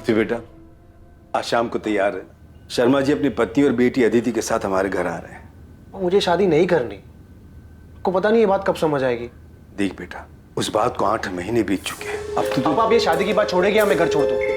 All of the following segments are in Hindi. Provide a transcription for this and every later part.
पृथ्वी बेटा, आज शाम को तैयार है। शर्मा जी अपनी पत्नी और बेटी अदिति के साथ हमारे घर आ रहे हैं। मुझे शादी नहीं करनी। को पता नहीं ये बात कब समझ आएगी। देख बेटा, उस बात को 8 महीने बीत चुके हैं। अब तो आप ये शादी की बात छोड़ेगी या मैं घर छोड़ दूं?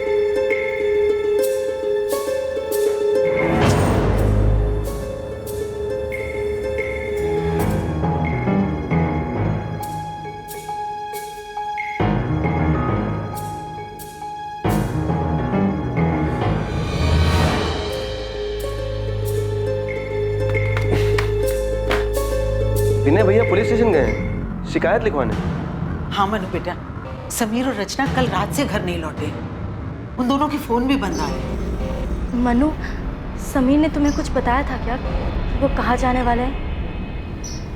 विनय भैया पुलिस स्टेशन गए हैं शिकायत लिखवाने। हाँ मनु बेटा, समीर और रचना कल रात से घर नहीं लौटे। उन दोनों के फोन भी बंद आ रहे। मनु, समीर ने तुम्हें कुछ बताया था क्या कि वो कहाँ जाने वाले हैं?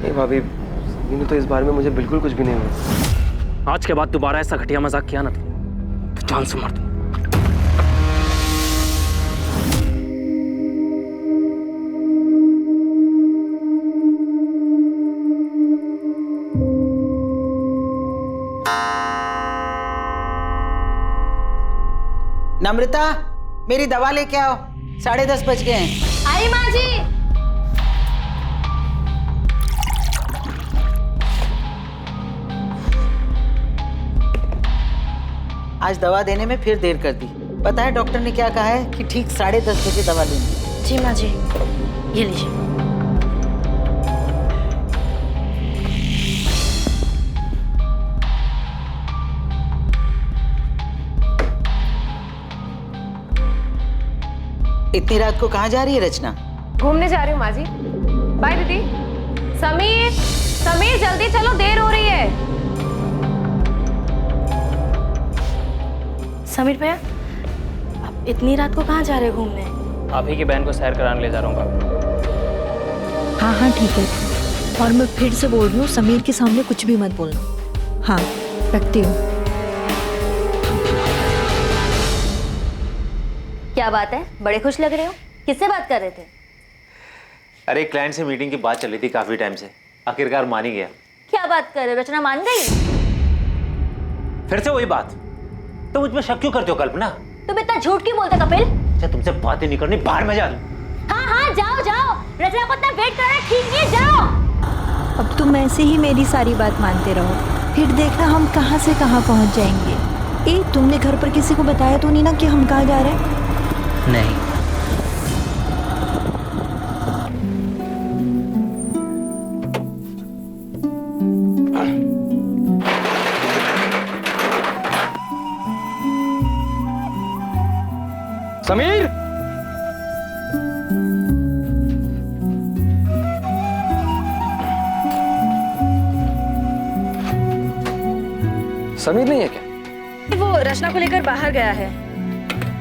नहीं भाभी, समीर ने तो इस बारे में मुझे बिल्कुल कुछ भी नहीं हुआ। आज के बाद दोबारा ऐसा घटिया मजाक किया ना तो जान से मार दूं। नम्रता, मेरी दवा लेके आओ, 10:30 बज गए हैं। आई माँ जी। आज दवा देने में फिर देर कर दी। पता है डॉक्टर ने क्या कहा है कि ठीक 10:30 बजे दवा लेनी। जी माँ जी, ये लीजिए। इतनी रात को कहाँ जा रही है रचना? घूमने जा रही हूँ माँ जी। बाय दीदी। समीर, समीर जल्दी चलो, देर हो रही है। समीर भैया, आप इतनी रात को कहाँ जा रहे हो घूमने? आप ही की बहन को सैर कराने ले जा रहा हूँ। हाँ हाँ ठीक है। और मैं फिर से बोल रही हूँ, समीर के सामने कुछ भी मत बोलना। हाँ, रखती हूँ। क्या बात है, बड़े खुश लग रहे हो? किससे बात कर रहे थे? अरे क्लाइंट से मीटिंग की बात चल रही थी काफी टाइम से, आखिरकार मान ही गया। क्या बात कर रहे हो, रचना मान गई? फिर से वही बात। तो मुझ पे शक क्यों करते हो कल्पना? तुम इतना झूठ क्यों बोलते कपिल? अच्छा तुमसे बातें नहीं करनी, बाहर में जा दूं। हाँ हाँ जाओ जाओ, रचना को इतना वेट करना ठीक नहीं है, जाओ। अब तुम ऐसे ही मेरी सारी बात मानते रहो, फिर देखना हम कहाँ से कहाँ पहुँच जाएंगे। तुमने घर पर किसी को बताया तो नहीं ना कि हम कहाँ जा रहे हैं? नहीं। समीर, समीर नहीं है क्या? वो रचना को लेकर बाहर गया है।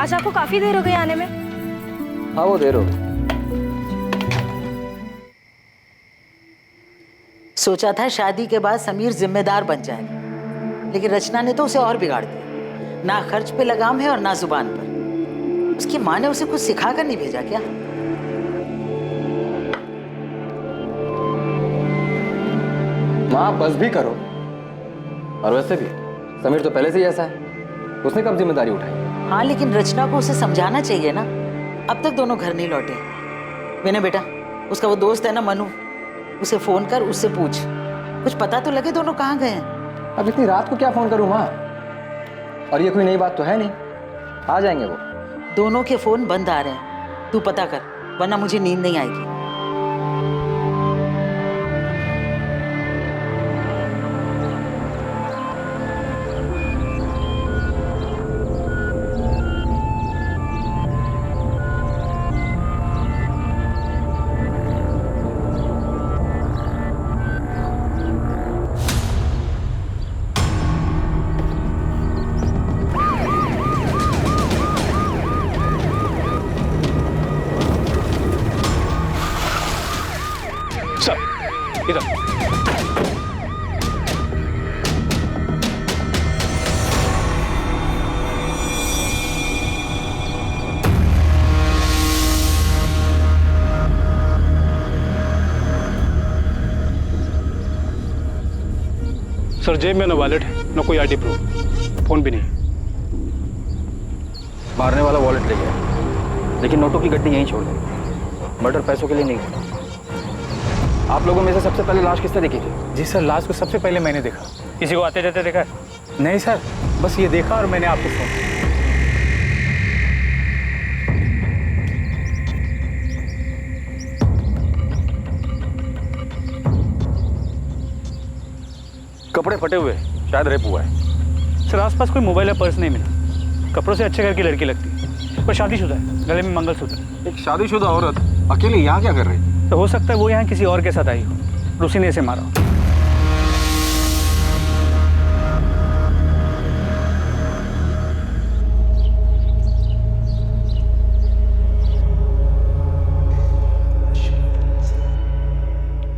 आज आपको काफी देर हो गई आने में। हाँ वो देर हो गई। सोचा था शादी के बाद समीर जिम्मेदार बन जाएगा, लेकिन रचना ने तो उसे और बिगाड़ दिया। ना खर्च पे लगाम है और ना जुबान पर। उसकी माँ ने उसे कुछ सिखा कर नहीं भेजा क्या? माँ बस भी करो। और वैसे भी समीर तो पहले से ही ऐसा है, उसने कब जिम्मेदारी उठाई? हाँ लेकिन रचना को उसे समझाना चाहिए ना। अब तक दोनों घर नहीं लौटे। विनय बेटा, उसका वो दोस्त है ना मनु, उसे फोन कर, उससे पूछ, कुछ पता तो लगे दोनों कहाँ गए हैं। अब इतनी रात को क्या फोन करूं माँ? और ये कोई नई बात तो है नहीं, आ जाएंगे वो। दोनों के फोन बंद आ रहे हैं, तू पता कर, वरना मुझे नींद नहीं आएगी। इधर। सर जेब में ना वॉलेट है ना कोई आईडी प्रूफ, फोन भी नहीं। मारने वाला वॉलेट ले गया, लेकिन नोटों की गड्डी यहीं छोड़ दी। मर्डर पैसों के लिए नहीं हुआ। आप लोगों में से सबसे पहले लाश किसने देखी थी? जी सर, लाश को सबसे पहले मैंने देखा। किसी को आते जाते देखा है? नहीं सर, बस ये देखा और मैंने आपको फोन किया। कपड़े फटे हुए, शायद रेप हुआ है। सर आसपास कोई मोबाइल या पर्स नहीं मिला। कपड़ों से अच्छे घर की लड़की लगती है, पर शादीशुदा है, गले में मंगलसूत्र। एक शादीशुदा औरत अकेले यहाँ क्या कर रही है? तो हो सकता है वो यहाँ किसी और के साथ आई हो और उसी ने इसे मारा हो।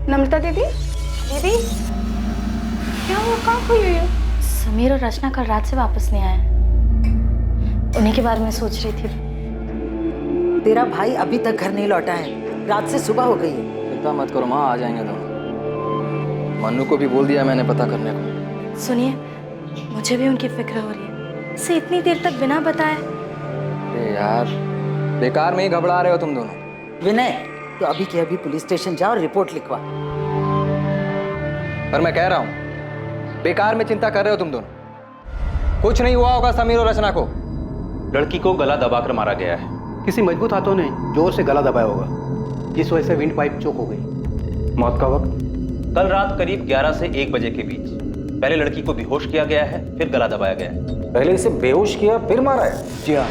नम्रता दीदी, दीदी क्या हुआ, कहाँ खोई हुई हो? समीर और रचना कल रात से वापस नहीं आए। उन्हीं के बारे में सोच रही थी। तेरा भाई अभी तक घर नहीं लौटा है, रात से सुबह हो गई है। चिंता मत करो माँ, आ जाएंगे दोनों। मन्नू को भी बोल दिया मैंने पता करने को। सुनिए, मुझे भी उनकी फिक्र हो रही है। उसे इतनी देर तक बिना बताए। अरे यार, बेकार में ही घबरा रहे हो तुम दोनों। विनय, तो अभी के अभी पुलिस स्टेशन जाओ और रिपोर्ट लिखवा। पर मैं कह रहा हूँ, बेकार में चिंता कर रहे हो तुम दोनों। कुछ नहीं हुआ होगा समीर और रचना को। लड़की को गला दबाकर मारा गया है। किसी मजबूत हाथों ने जोर से गला दबाया होगा, जिस वजह से विंड पाइप चोक हो गई। मौत का वक्त? कल रात करीब 11 से 1 बजे के बीच। पहले लड़की को बेहोश किया गया है, फिर गला दबाया गया है। पहले इसे बेहोश किया फिर मारा है? जी हाँ,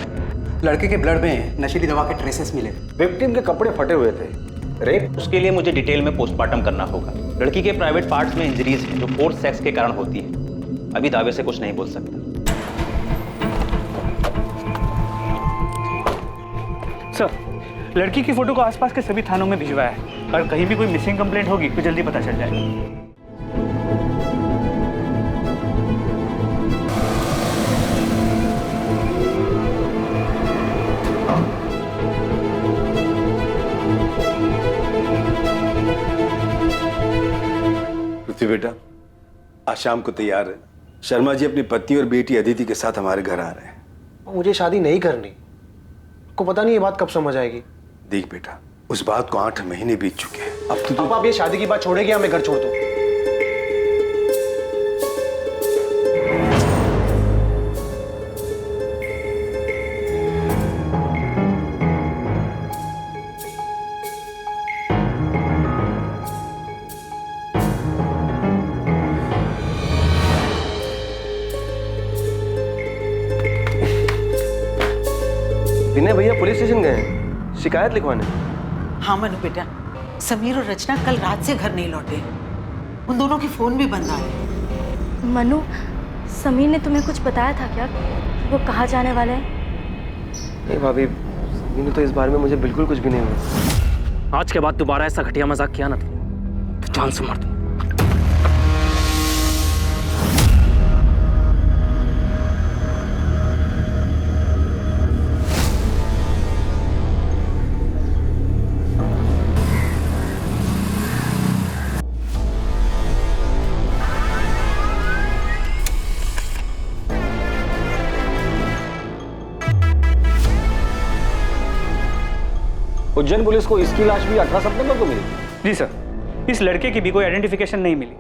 लड़के के ब्लड में नशीली दवा के ट्रेसेस मिले। विक्टिम के कपड़े फटे हुए थे। रेप? उसके लिए मुझे डिटेल में पोस्टमार्टम करना होगा। लड़की के प्राइवेट पार्ट्स में इंजरीज हैं जो फोर्स सेक्स के कारण होती है। अभी दावे से कुछ नहीं बोल सकता। सर, लड़की की फोटो को आसपास के सभी थानों में भिजवाया है और कहीं भी कोई मिसिंग कंप्लेंट होगी तो जल्दी पता चल जाएगा। पृथ्वी बेटा, आज शाम को तैयार है। शर्मा जी अपनी पत्नी और बेटी अदिति के साथ हमारे घर आ रहे हैं। मुझे शादी नहीं करनी। को पता नहीं ये बात कब समझ आएगी। देख बेटा, उस बात को 8 महीने बीत चुके हैं। अब तो आप ये शादी की बात छोड़ेगी या मैं घर छोड़ दूं? विनय भैया पुलिस स्टेशन गए हैं शिकायत लिखवाने। हाँ मनु बेटा, समीर और रचना कल रात से घर नहीं लौटे। उन दोनों के फोन भी बंद आ रहे। मनु, समीर ने तुम्हें कुछ बताया था क्या? वो कहाँ जाने वाले हैं? नहीं भाभी, समीर ने तो इस बारे में मुझे बिल्कुल कुछ भी नहीं हुआ। आज के बाद दोबारा ऐसा घटिया मजाक किया ना तो जान से मार दूं। उज्जैन पुलिस को इसकी लाश भी 18 सितंबर को मिली। जी सर, इस लड़के की भी कोई आइडेंटिफिकेशन नहीं मिली,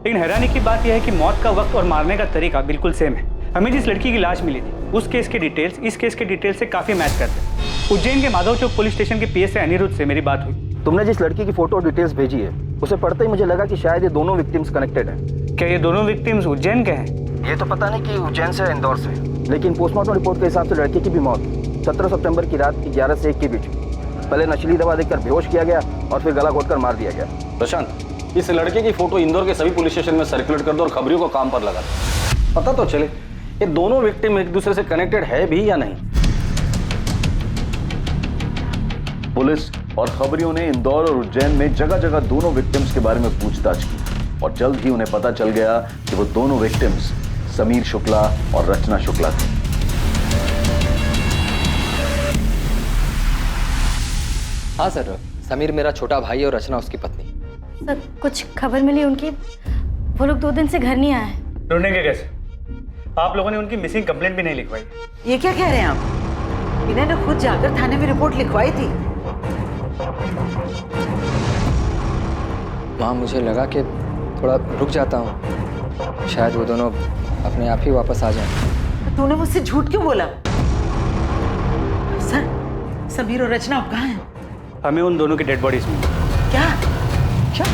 लेकिन हैरानी की बात यह है कि मौत का वक्त और मारने का तरीका बिल्कुल सेम है। हमें जिस लड़की की लाश मिली थी उस केस के डिटेल्स इस केस के डिटेल्स से काफी मैच करते हैं। उज्जैन के माधव चौक पुलिस स्टेशन के पीएस अनिरुद्ध से मेरी बात हुई। तुमने जिस लड़की की फोटो और डिटेल्स भेजी है उसे पढ़ते ही मुझे लगा कि शायद ये दोनों विक्टिम्स कनेक्टेड हैं। क्या ये दोनों विक्टिम्स उज्जैन के हैं? ये तो पता नहीं कि उज्जैन से इंदौर से, लेकिन पोस्टमार्टम रिपोर्ट के हिसाब से लड़के की भी मौत 17 सितंबर की रात की 11 से 1 के बीच। पहले नशीली दवा देकर बेहोश किया गया और फिर गला घोटकर मार दिया गया। प्रशांत, इस लड़के की फोटो इंदौर के सभी पुलिस स्टेशन में सर्कुलेट कर दो और खबरियों को काम पर लगा दो। पता तो चले ये दोनों विक्टिम एक दूसरे से कनेक्टेड है भी या नहीं। पुलिस और खबरियों ने इंदौर और उज्जैन में जगह जगह दोनों विक्टिम्स के बारे में पूछताछ की और जल्द ही उन्हें पता चल गया कि वो दोनों विक्टिम्स समीर शुक्ला और रचना शुक्ला थे। हाँ सर, समीर मेरा छोटा भाई और रचना उसकी पत्नी। सर, कुछ खबर मिली उनकी? वो लोग 2 दिन से घर नहीं आए हैं। ढूंढेंगे कैसे? आप लोगों ने उनकी मिसिंग कंप्लेंट भी नहीं लिखवाई। ये क्या कह रहे हैं आप? विनय ने खुद जाकर थाने में रिपोर्ट लिखवाई थी। माँ मुझे लगा कि थोड़ा रुक जाता हूँ, शायद वो दोनों अपने आप ही वापस आ जाएं। तूने मुझसे झूठ क्यों बोला? सर, समीर और रचना अब कहाँ हैं? हमें उन दोनों की डेड बॉडीज मिली। क्या? क्या?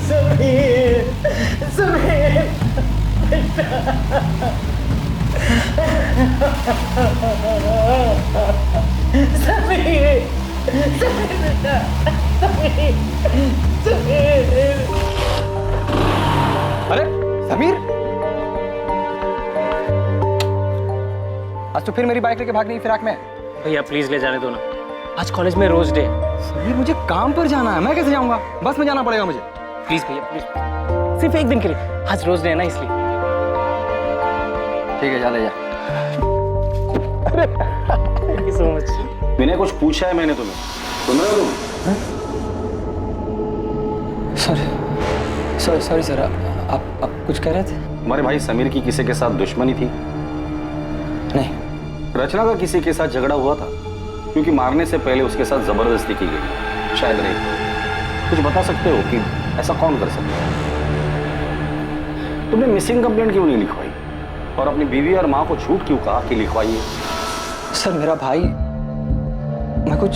समीर, समीर, समीर, समीर। अरे समीर, आज तो फिर मेरी बाइक लेके भागने की फिराक में। भैया प्लीज ले जाने दो ना, आज कॉलेज में रोज डे। समीर मुझे काम पर जाना है, मैं कैसे जाऊंगा? बस में जाना पड़ेगा मुझे। प्लीज भैया प्लीज, सिर्फ एक दिन के लिए, आज रोज डे है ना इसलिए। ठीक है, जा ले जा। Thank you so much. मैंने कुछ पूछा है मैंने तुम्हें, सुन रहे हो तुम? सॉरी सर, आप कुछ कह रहे थे? हमारे भाई समीर की किसी के साथ दुश्मनी थी? नहीं। रचना का किसी के साथ झगड़ा हुआ था? क्योंकि मारने से पहले उसके साथ जबरदस्ती की गई, शायद नहीं। कुछ बता सकते हो कि ऐसा कौन कर सकता है? तुमने मिसिंग कंप्लेंट क्यों नहीं लिखवाई और अपनी बीवी और माँ को झूठ क्यों कहा कि लिखवाइए? सर मेरा भाई, मैं कुछ,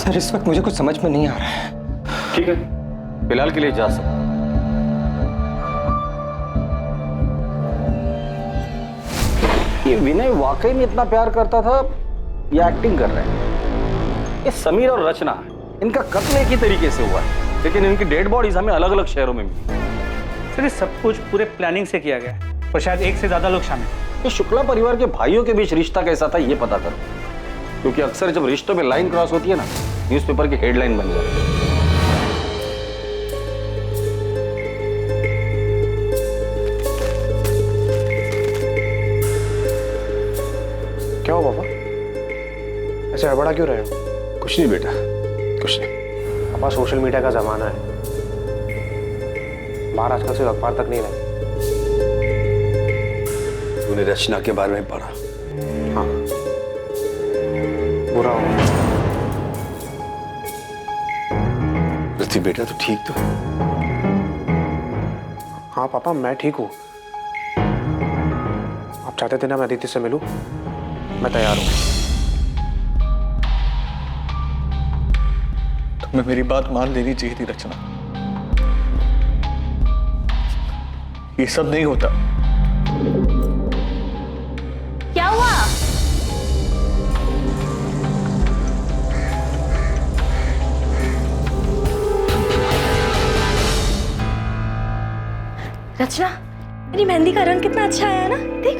सर इस वक्त मुझे कुछ समझ में नहीं आ रहा है। ठीक है, फिलहाल के लिए जा सकते। ये विनय वाकई में इतना प्यार करता था या एक्टिंग कर रहे हैं? ये समीर और रचना, इनका कत्ल एक ही तरीके से हुआ है, लेकिन इनकी डेड बॉडीज हमें अलग अलग शहरों में मिली। सर ये सब कुछ पूरे प्लानिंग से किया गया है और शायद एक से ज्यादा लोग शामिल। ये शुक्ला परिवार के भाइयों के बीच रिश्ता कैसा था ये पता करो, क्योंकि अक्सर जब रिश्तों में लाइन क्रॉस होती है ना, न्यूज़पेपर की हेडलाइन बन जाती है। क्या हो पापा, ऐसे हड़बड़ा क्यों रहे हो? कुछ नहीं बेटा, कुछ नहीं। पापा सोशल मीडिया का जमाना है, बाहर आजकल से अखबार तक नहीं रहे। तूने रचना के बारे में पढ़ा? हाँ, बुरा हो। पृथ्वी बेटा तो ठीक तो है? हाँ पापा मैं ठीक हूँ। आप चाहते थे ना मैं अदिति से मिलूं, मैं तैयार हूँ। तुम्हें मेरी बात मान लेनी चाहिए थी रचना, ये सब नहीं होता। क्या हुआ? रचना, मेरी मेहंदी का रंग कितना अच्छा आया है ना, देख।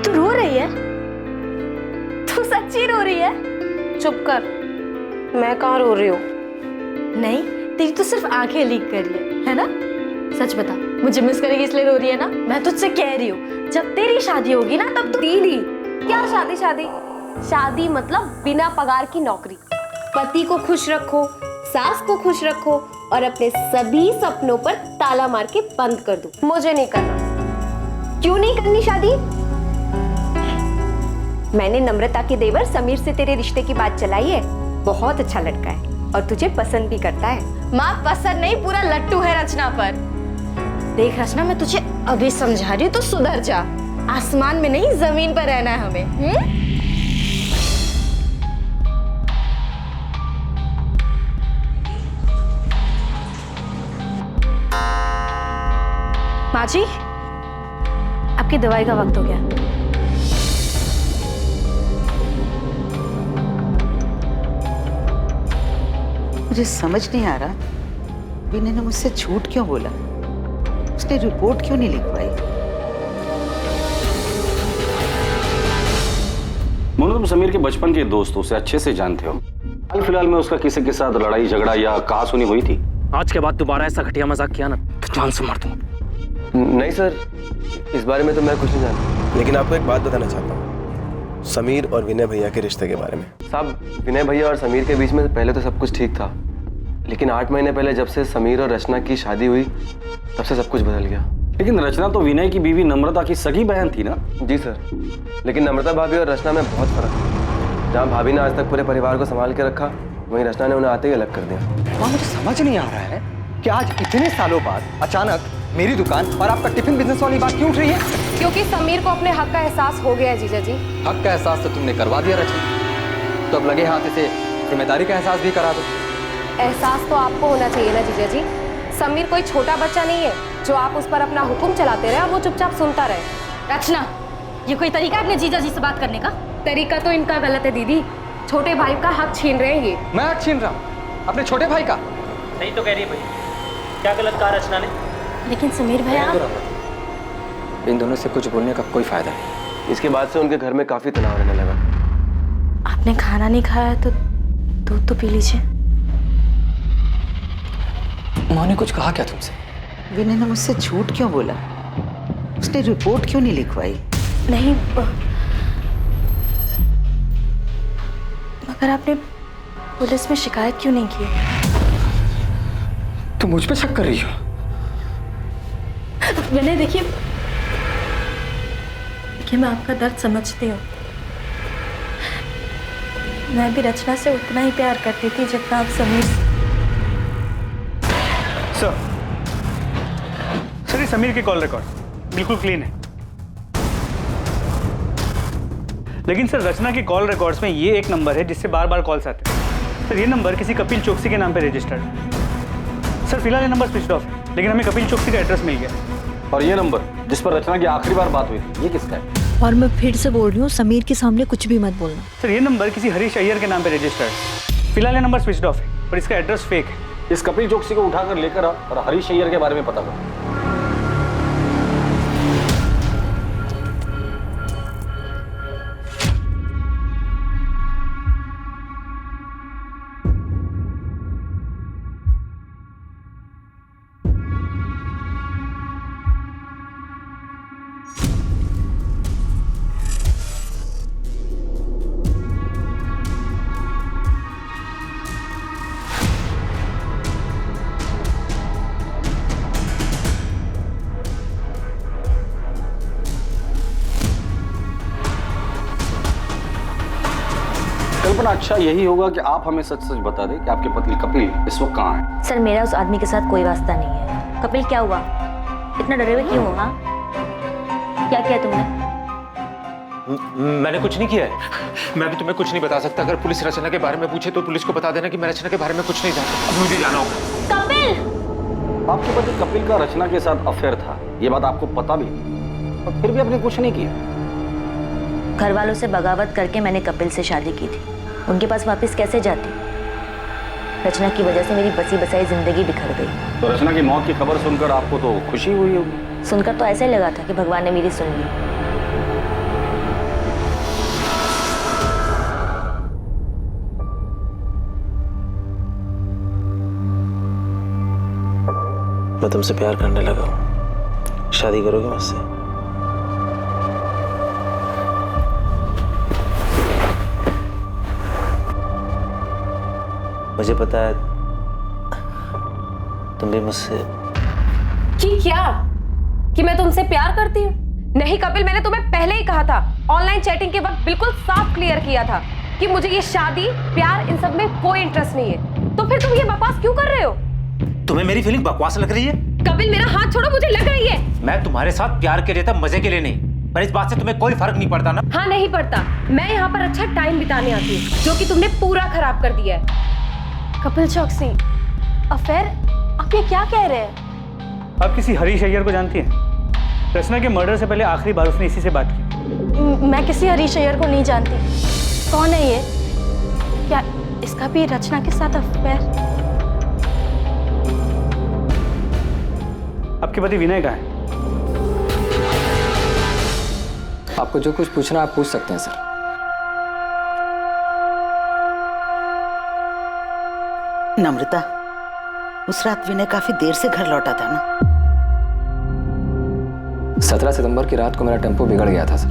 तू रो रही है? तू सच्ची रो रही है? चुप कर, मैं कहाँ रो रही हूँ? नहीं, तेरी तो सिर्फ आंखें लीक कर रही है ना? सच बता, मुझे मिस करेगी इसलिए रो रही है ना? मैं तुझसे कह रही हूँ, जब तेरी शादी होगी ना तब तू। दीदी, क्या शादी? शादी शादी मतलब बिना पगार की नौकरी। पति को खुश रखो, सास को खुश रखो और अपने सभी सपनों पर ताला मार के बंद कर दो। मुझे नहीं करना। क्यों नहीं करनी शादी? मैंने नम्रता के देवर समीर से तेरे रिश्ते की बात चलाई है। बहुत अच्छा लड़का है और तुझे पसंद भी करता है। माँ पसंद नहीं, पूरा लट्टू है रचना पर। देख रचना, मैं तुझे अभी समझा रही हूँ तो सुधर जा। आसमान में नहीं जमीन पर रहना है हमें। माँ जी, आपकी दवाई का वक्त हो गया। मुझे समझ नहीं आ रहा, विनय ने मुझसे झूठ क्यों बोला? उसने रिपोर्ट क्यों नहीं लिखवाई? मोनू, तुम समीर के बचपन के दोस्त हो, उसे अच्छे से जानते हो। हाल फिलहाल में उसका किसी के साथ लड़ाई झगड़ा या कहासुनी हुई थी? आज के बाद दोबारा ऐसा घटिया मजाक किया ना तो जान से मार दूंगा। नहीं सर, इस बारे में तो मैं कुछ नहीं जानता। लेकिन आपको एक बात बताना चाहता हूँ, समीर और विनय भैया के रिश्ते के बारे में। साहब, विनय भैया और समीर के बीच में पहले तो सब कुछ ठीक था, लेकिन 8 महीने पहले जब से समीर और रचना की शादी हुई तब से सब कुछ बदल गया। लेकिन रचना तो विनय की बीवी नम्रता की सगी बहन थी ना? जी सर, लेकिन नम्रता भाभी और रचना में बहुत फर्क है। जहाँ भाभी ने आज तक पूरे परिवार को संभाल के रखा, वहीं रचना ने उन्हें आते ही अलग कर दिया। वहाँ मुझे समझ नहीं आ रहा है कि आज इतने सालों बाद अचानक मेरी दुकान और आपका टिफिन बिजनेस वाली बात क्यों उठ रही है? क्योंकि समीर को अपने हक का एहसास हो गया है जीजा जी। हक का एहसास तो तुमने करवा दिया रचना, तो अब लगे हाथ इसे जिम्मेदारी का एहसास भी करा दो। एहसास तो आपको होना चाहिए ना जीजा जी। समीर कोई छोटा बच्चा नहीं है जो आप उस पर अपना हुक्म चलाते रहे और वो चुपचाप सुनता रहे। रचना, ये कोई तरीका है अपने जीजा जी से बात करने का? तरीका तो इनका गलत है दीदी। छोटे भाई का हक छीन रहे हैं ये। मैं हक छीन रहा हूँ अपने छोटे भाई का? नहीं तो कह रही है भाई, क्या गलत कहा रचना ने? लेकिन समीर भैया, इन दोनों से कुछ बोलने का कोई फायदा नहीं। इसके बाद से उनके घर में काफी तनाव रहने लगा। आपने खाना नहीं खाया तो दूध तो पी लीजिए। उन्होंने कुछ कहा क्या तुमसे? विनय ने मुझसे झूठ क्यों बोला? उसने रिपोर्ट क्यों नहीं लिखवाई? नहीं, मगर आपने पुलिस में शिकायत क्यों नहीं की? तुम मुझ पे शक कर रही हो? विनय देखिए, मैं आपका दर्द समझती हूँ। मैं भी रचना से उतना ही प्यार करती थी जितना आप समीर। सर ये समीर के कॉल रिकॉर्ड बिल्कुल क्लीन है, लेकिन सर रचना के कॉल रिकॉर्ड्स में ये एक नंबर है जिससे बार बार कॉल्स आते हैं। सर ये नंबर किसी कपिल चौकसी के नाम पे रजिस्टर्ड है। सर फिलहाल ये नंबर स्विच ऑफ है, लेकिन हमें कपिल चौकसी का एड्रेस मिल गया। और ये नंबर जिस पर रचना की आखिरी बार बात हुई थी, ये किसका है? और मैं फिर से बोल रही हूँ, समीर के सामने कुछ भी मत बोलना। सर ये नंबर किसी हरीश अय्यर के नाम पे रजिस्टर्ड है। फिलहाल ये नंबर स्विच ऑफ है और इसका एड्रेस फेक है। इस कपिल चौकसी को उठाकर लेकर आ और हरीश अय्यर के बारे में पता कर। कल्पना, अच्छा यही होगा कि आप हमें सच सच बता दें कि आपके पति कपिल इस वक्त कहाँ है? सर मेरा उस आदमी के साथ कोई वास्ता नहीं है। कपिल क्या हुआ? इतना डरे हुए क्यों हो? हाँ, क्या किया तुमने? मैंने कुछ नहीं किया है। मैं भी तुम्हें कुछ नहीं बता सकता। अगर पुलिस रचना के बारे में पूछे तो पुलिस को बता देना कि मैं रचना के बारे में कुछ नहीं जानता। अब मुझे जाना होगा। कपिल! आपके पति कपिल का रचना के साथ अफेयर था, ये बात आपको पता भी थी, और फिर भी आपने कुछ नहीं किया। घर वालों से बगावत करके मैंने कपिल से शादी की थी। उनके पास वापस कैसे जाती? रचना की वजह से मेरी बसी बसाई जिंदगी बिखर गई। तो रचना की मौत की खबर सुनकर आपको तो खुशी हुई होगी? सुनकर तो ऐसे लगा था कि भगवान ने मेरी सुन ली। मैं तुमसे प्यार करने लगा हूँ। शादी करोगे मुझसे? मुझे पता है तुम भी मुझसे। कि क्या? कि मैं तुमसे प्यार करती हूँ? नहीं कपिल, मैंने तुम्हें पहले ही कहा था। ऑनलाइन चैटिंग के वक्त बिल्कुल साफ क्लियर किया था कि मुझे ये शादी, प्यार, इन सब में कोई इंटरेस्ट नहीं है। तो फिर तुम ये बकवास क्यों कर रहे हो? तुम्हें मेरी फीलिंग बकवास लग रही है? कपिल मेरा हाथ छोड़ो, मुझे लग रही है। मैं तुम्हारे साथ प्यार के लिए था, मजे के लिए नहीं। पर इस बात से तुम्हें कोई फर्क नहीं पड़ता ना? हाँ नहीं पड़ता। मैं यहाँ पर अच्छा टाइम बिताने आती हूँ, जो कि तुमने पूरा खराब कर दिया है। कपिल चौकसी अफेयर? आप ये क्या कह रहे हैं? आप किसी हरीश अय्यर को जानती हैं? रचना के मर्डर से पहले आखिरी बार उसने इसी से बात की। मैं किसी हरीश अय्यर को नहीं जानती। कौन है ये? क्या इसका भी रचना के साथ अफेयर? आपके पति विनय कहाँ है? आपको जो कुछ पूछना आप पूछ सकते हैं सर। नम्रता, उस रात विनय काफी देर से घर लौटा था ना? 17 सितंबर की रात को मेरा टेम्पो बिगड़ गया था सर।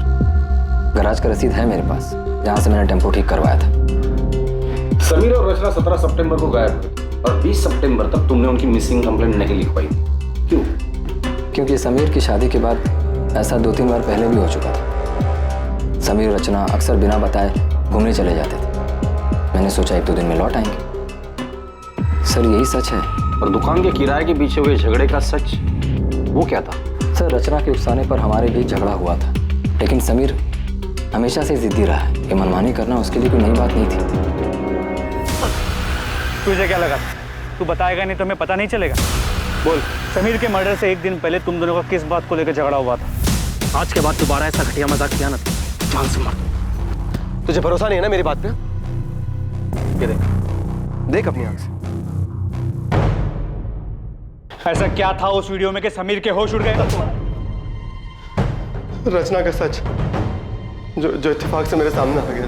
गैराज का रसीद है मेरे पास, जहां से मैंने टेम्पो ठीक करवाया था। समीर और रचना 17 सितंबर को गायब हुए और 20 सितंबर तक तुमने उनकी मिसिंग कंप्लेंट नहीं लिखवाई। क्यों? क्योंकि समीर की शादी के बाद ऐसा 2-3 बार पहले भी हो चुका था। समीर और रचना अक्सर बिना बताए घूमने चले जाते थे। मैंने सोचा 1-2 दिन में लौट आएंगे। सर यही सच है। और दुकान के किराए के पीछे हुए झगड़े का सच वो क्या था? सर रचना के उकसाने पर हमारे बीच झगड़ा हुआ था, लेकिन समीर हमेशा से जिद्दी रहा है कि मनमानी करना उसके लिए कोई नई बात नहीं थी। तुझे क्या लगा तू बताएगा नहीं तो हमें पता नहीं चलेगा? बोल, समीर के मर्डर से 1 दिन पहले तुम दोनों का किस बात को लेकर झगड़ा हुआ था? आज के बाद दोबारा ऐसा घटिया मजाक किया ना तो जान से मार दूं। तुझे भरोसा नहीं है ना मेरी बात पे? ये देख, देख अपनी आंख से। ऐसा क्या था उस वीडियो में कि समीर के होश उड़ गए? रचना का सच जो इत्तेफाक से मेरे सामने आ गया।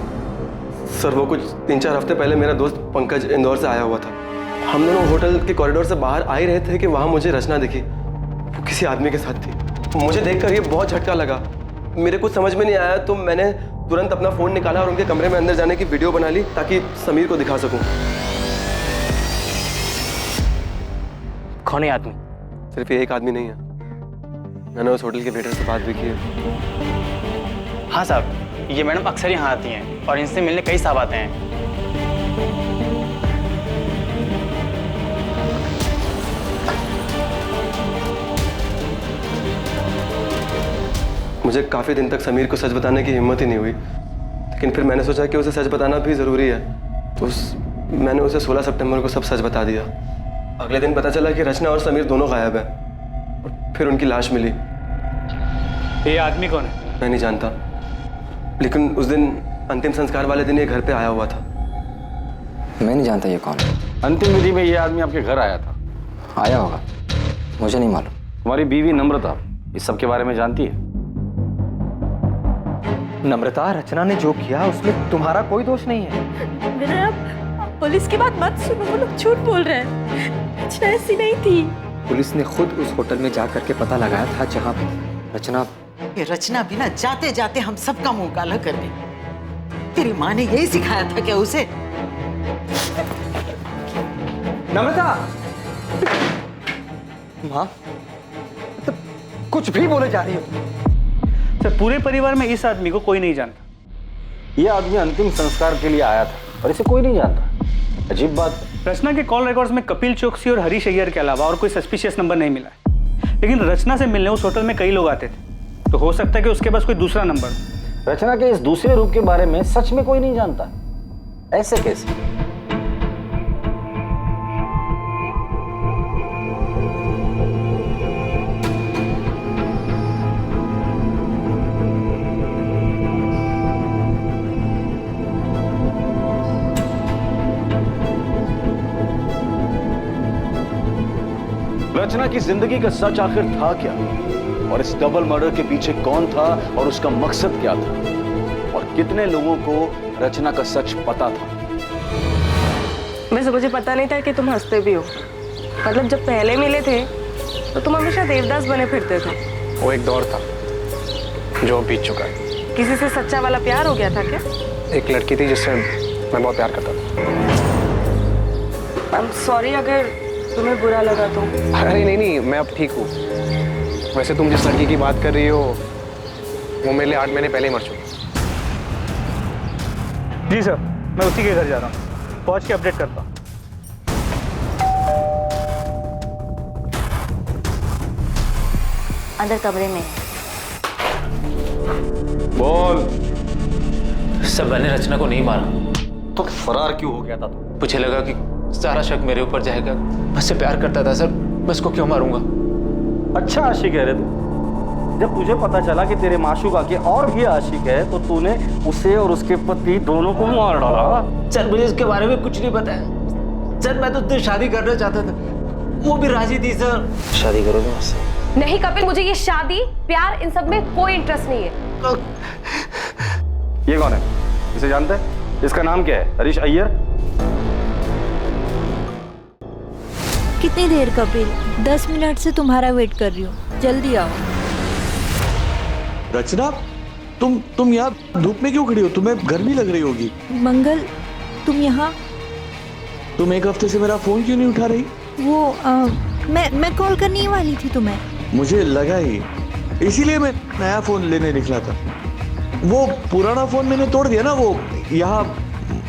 सर वो कुछ 3-4 हफ्ते पहले मेरा दोस्त पंकज इंदौर से आया हुआ था। हम दोनों होटल के कॉरिडोर से बाहर आ ही रहे थे कि वहां मुझे रचना दिखी। वो किसी आदमी के साथ थी। मुझे देखकर ये बहुत झटका लगा। मेरे कुछ समझ में नहीं आया तो मैंने तुरंत अपना फोन निकाला और उनके कमरे में अंदर जाने की वीडियो बना ली ताकि समीर को दिखा सकूं। कौन है आदमी? सिर्फ ये एक आदमी नहीं है, मैंने उस होटल के वेटर से बात भी की है। हाँ साहब, ये मैडम अक्सर यहाँ आती हैं और इनसे मिलने कई साहब आते हैं। मुझे काफ़ी दिन तक समीर को सच बताने की हिम्मत ही नहीं हुई, लेकिन फिर मैंने सोचा कि उसे सच बताना भी ज़रूरी है, तो मैंने उसे 16 सितंबर को सब सच बता दिया। अगले दिन पता चला कि रचना और समीर दोनों गायब हैं और फिर उनकी लाश मिली। ये आदमी कौन है? मैं नहीं जानता, लेकिन उस दिन अंतिम संस्कार वाले दिन ये घर पे आया हुआ था। मैं नहीं जानता ये कौन है। अंतिम विधि में ये आदमी आपके घर आया था? आया होगा, मुझे नहीं मालूम। तुम्हारी बीवी नम्रता इस सब के बारे में जानती है? नम्रता, रचना ने जो किया उसमें तुम्हारा कोई दोष नहीं है। विनय, आप पुलिस की बात मत सुनो, वो लोग झूठ बोल रहे हैं। रचना ऐसी नहीं थी। पुलिस ने खुद उस होटल में जा करके पता लगाया था जहां रचना। ये रचना भी ना जाते जाते हम सबका मुंह काला कर गई। तेरी माँ ने यही सिखाया था क्या उसे? नम्रता, माँ तो कुछ भी बोले जा रही हो। सर पूरे परिवार में इस आदमी को कोई नहीं जानता। ये आदमी अंतिम संस्कार के लिए आया था और इसे कोई नहीं जानता। अजीब बात। रचना के कॉल रिकॉर्ड्स में कपिल चौकसी और हरीश अय्यर के अलावा और कोई सस्पिशियस नंबर नहीं मिला है। लेकिन रचना से मिलने उस होटल में कई लोग आते थे, तो हो सकता है कि उसके पास कोई दूसरा नंबर। रचना के इस दूसरे रूप के बारे में सच में कोई नहीं जानता। ऐसे कैसे? रचना की जिंदगी का सच आखिर था क्या, और इस डबल मर्डर के पीछे कौन था और उसका मकसद क्या था, और कितने लोगों को रचना का सच पता था? वैसे मुझे पता नहीं था कि तुम हंसते भी हो। मतलब जब पहले मिले थे तो तुम हमेशा देवदास बने फिरते थे। वो एक दौर था जो बीत चुका है। किसी से सच्चा वाला प्यार हो गया था क्या? एक लड़की थी जिससे मैं बहुत प्यार करता था। I'm sorry अगर तुम्हें बुरा लगा तो। अरे नहीं, मैं अब ठीक हूँ। वैसे तुम जिस लड़की की बात कर रही हो वो मेरे लिए 8 महीने पहले ही मर चुकी। जी सर, मैं उसी के घर जा रहा हूँ, पहुँच के अपडेट करता हूँ। अंदर कमरे में। बोल। सब मैंने रचना को नहीं मारा। तो फरार क्यों हो गया था? मुझे लगा कि सारा शक मेरे ऊपर जाएगा। मैं उससे प्यार करता था सर, मैं उसको क्यों मारूंगा? अच्छा आशिक है रे तू। जब तुझे पता चला कि तेरे माशूका के और भी आशिक है तो तूने उसे और उसके पति दोनों को मार डाला। सर मुझे इसके बारे में कुछ नहीं पता है सर। मैं तो उससे शादी करना चाहता था, वो भी राजी थी सर। शादी करोगे मुझसे? नहीं कपिल, मुझे ये शादी प्यार इन सब में कोई इंटरेस्ट नहीं है। ये कौन है? इसे जानते हैं? इसका नाम क्या है? हरीश अय्यर। कितनी देर कपिल? 10 मिनट से तुम्हारा वेट कर रही हूँ, जल्दी आओ। रचना, तुम यहाँ धूप में क्यों खड़ी हो? तुम्हें गर्मी लग रही होगी। मंगल, तुम यहाँ? तुम 1 हफ्ते से मेरा फोन क्यों नहीं उठा रही? वो मैं कॉल करने ही वाली थी तुम्हें। मुझे लगा ही, इसीलिए मैं नया फोन लेने निकला था। वो पुराना फोन मैंने तोड़ दिया ना, वो यहाँ